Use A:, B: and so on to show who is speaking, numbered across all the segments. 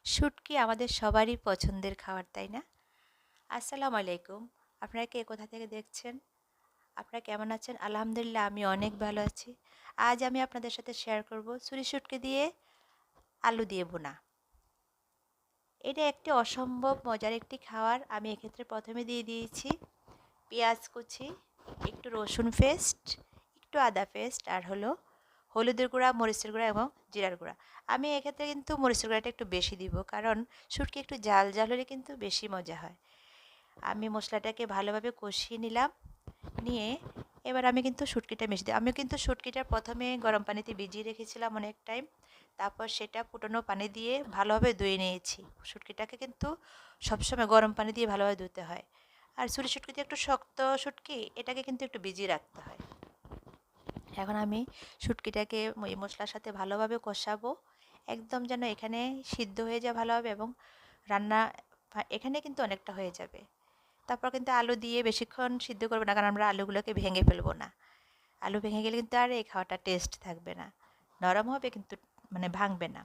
A: শুটকি আমাদের সবারই পছন্দের খাবার, তাই না? আসসালামু আলাইকুম। আপনারা কে কোথা থেকে দেখছেন? আপনারা কেমন আছেন? আলহামদুলিল্লাহ, আমি অনেক ভালো আছি। আজ আমি আপনাদের সাথে শেয়ার করব ছুরি শুটকি দিয়ে আলু দিয়ে ভুনা। এটা একটি অসম্ভব মজার একটি খাবার। আমি এক্ষেত্রে প্রথমে দিয়ে দিয়েছি পেঁয়াজ কুচি, একটু রসুন পেস্ট, একটু আদা পেস্ট, আর হলো হলুদের গুঁড়া, মরিচের গুঁড়া এবং জিরার গুঁড়া। আমি এক্ষেত্রে কিন্তু মরিচের গুঁড়াটা একটু বেশি দিব, কারণ শুটকি একটু জাল জাল হলে কিন্তু বেশি মজা হয়। আমি মশলাটাকে ভালোভাবে কষিয়ে নিলাম, নিয়ে এবার আমি কিন্তু শুটকিটা মিশিয়ে দিই। আমি কিন্তু শুটকিটা প্রথমে গরম পানিতে ভিজিয়ে রেখেছিলাম অনেক টাইম, তারপর সেটা ফুটানো পানি দিয়ে ভালোভাবে ধুয়ে নিয়েছি। শুটকিটাকে কিন্তু সবসময় গরম পানি দিয়ে ভালোভাবে ধুতে হয়। আর ছুরি শুটকিতে একটু শক্ত শুটকি, এটাকে কিন্তু একটু ভিজিয়ে রাখতে হয়। এখন আমি শুটকিটাকে এই মশলার সাথে ভালোভাবে কষাবো, একদম যেন এখানে সিদ্ধ হয়ে যায় ভালোভাবে, এবং রান্না এখানে কিন্তু অনেকটা হয়ে যাবে। তারপর কিন্তু আলু দিয়ে বেশিক্ষণ সিদ্ধ করবো না, কারণ আমরা আলুগুলোকে ভেঙে ফেলবো না। আলু ভেঙে গেলে কিন্তু আর এই খাওয়াটা টেস্ট থাকবে না, নরম হবে কিন্তু ভাঙবে না।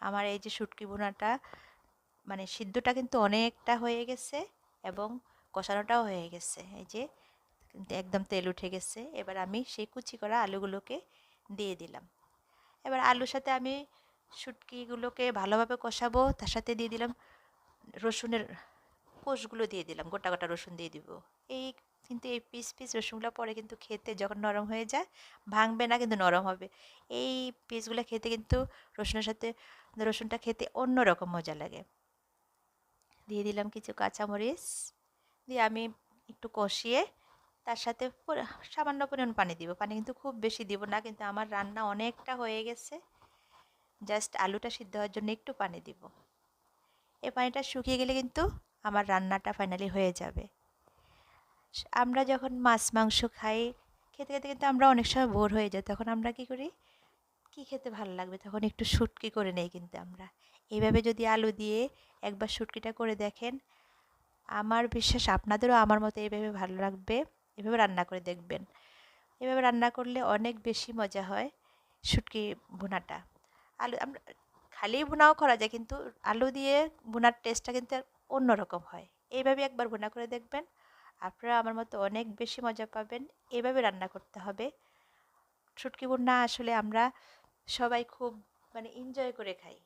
A: আমার এই যে শুটকি ভুনাটা সিদ্ধটা কিন্তু অনেকটা হয়ে গেছে, এবং কষানোটাও হয়ে গেছে। এই যে কিন্তু একদম তেল উঠে গেছে। এবার আমি সেই কুচি করা আলুগুলোকে দিয়ে দিলাম। এবার আলুর সাথে আমি শুটকিগুলোকে ভালোভাবে কষাবো, তার সাথে দিয়ে দিলাম রসুনের কোষগুলো, দিয়ে দিলাম গোটা গোটা রসুন দিয়ে দিব। এই কিন্তু এই পিস পিস রসুনগুলো পরে কিন্তু খেতে যখন নরম হয়ে যায়, ভাঙবে না কিন্তু নরম হবে। এই পিসগুলো খেতে কিন্তু রসুনের সাথে, রসুনটা খেতে অন্যরকম মজা লাগে। দিয়ে দিলাম কিছু কাঁচামরিচ, দিয়ে আমি একটু কষিয়ে তার সাথে সামান্য পরিমাণ পানি দিব। পানি কিন্তু খুব বেশি দিব না, কিন্তু আমার রান্না অনেকটা হয়ে গেছে। জাস্ট আলুটা সিদ্ধ হওয়ার জন্য একটু পানি দিব। এই পানিটা শুকিয়ে গেলে কিন্তু আমার রান্নাটা ফাইনালি হয়ে যাবে। আমরা যখন মাছ মাংস খাই, খেতে খেতে কিন্তু আমরা অনেক সময় বোর হয়ে যাই। তখন আমরা কী করি, কী খেতে ভালো লাগবে, তখন একটু শুটকি করে নেই কিন্তু আমরা। এইভাবে যদি আলু দিয়ে একবার শুটকিটা করে দেখেন, আমার বিশ্বাস আপনাদেরও আমার মতো এইভাবে ভালো লাগবে। এভাবে রান্না করে দেখবেন। এভাবে রান্না করলে অনেক বেশি মজা হয় শুটকি ভুনাটা। আলু আমরা খালি ভুনাও করা যায়, কিন্তু আলু দিয়ে ভুনার টেস্টটা কিন্তু অন্যরকম হয়। এইভাবে একবার ভুনা করে দেখবেন, আপনারা আমার মতো অনেক বেশি মজা পাবেন। এভাবে রান্না করতে হবে। শুটকি ভুনা আসলে আমরা সবাই খুব এনজয় করে খাই,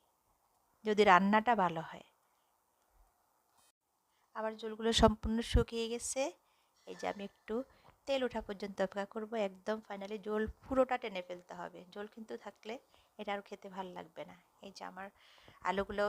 A: যদি রান্নাটা ভালো হয়। আমার ঝোলগুলো সম্পূর্ণ শুকিয়ে গেছে। এই যে আমি একটু তেল ওঠা পর্যন্ত অপেক্ষা করব। একদম ফাইনালি ঝোল পুরোটা টেনে ফেলতে হবে। ঝোল কিন্তু থাকলে এটা আর খেতে ভালো লাগবে না। এই যে আমার আলুগুলো